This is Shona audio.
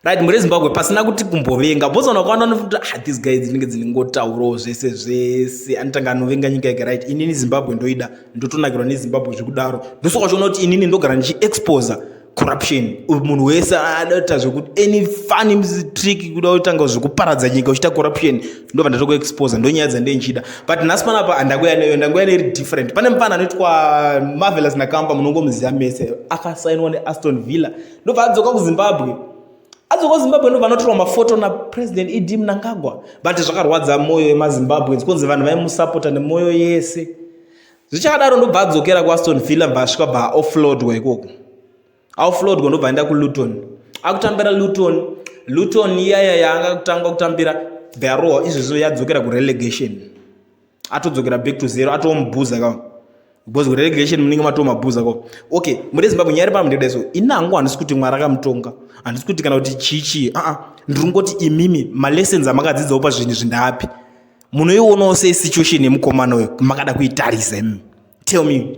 right, muri Zimbabwe pasina kuti kumbovenga bozona kwaona nokuti these guys dzinenge dzinengotaurawo zvese anotanga anovenga nyika yake, right. Inini Zimbabwe ndoida, ndotonakirwa neZimbabwe zvekudaro, ndosoka chiona kuti inini ndogara ndichiexposa corruption. Munhu wese anoita zvekuti any funny trick kuda kutanga zvekuparadza nyika uchiita corruption, ndobva ndatokuexposa, ndonyaya dzandinchida. But nhasi panapa andakuya neyo, ndanguya neiri different. Pane mufana anoitwa Marvelous Nakamba, munongomuziva mese, akasainwa neAston Villa, ndobva adzoka kuZimbabwe. Ndobva anotorwa mafoto naPresident Idi Mnangagwa, but zvakarwadza mwoyo yemaZimbabwe, kunzi vanhu vaimusapota nemwoyo yese. Zvichakadaro ndobva adzokera kuAston Villa, mbva asvika bva offloadwa ikoko. Offloadwa ndobva aenda kuLuton. Akutambira Luton iyaya yaanga kutanga kutambira Barrow, izvozvo yadzokera kurelegation. Atodzokera back to zero, atomubhuza ka. Because relegation munenge matomabhuza ka. Okay, muri Zimbabwe nyari pamundeda iso. Inangu handisi kuti Mwari akamutonga. Handisi kuti kana kuti chichi, ndringoti imimi malessons amakadzidzawo pazvinhu zvindapi. Munoionawo sei situation yemukomana uyu makada kuitarisa. Tell me.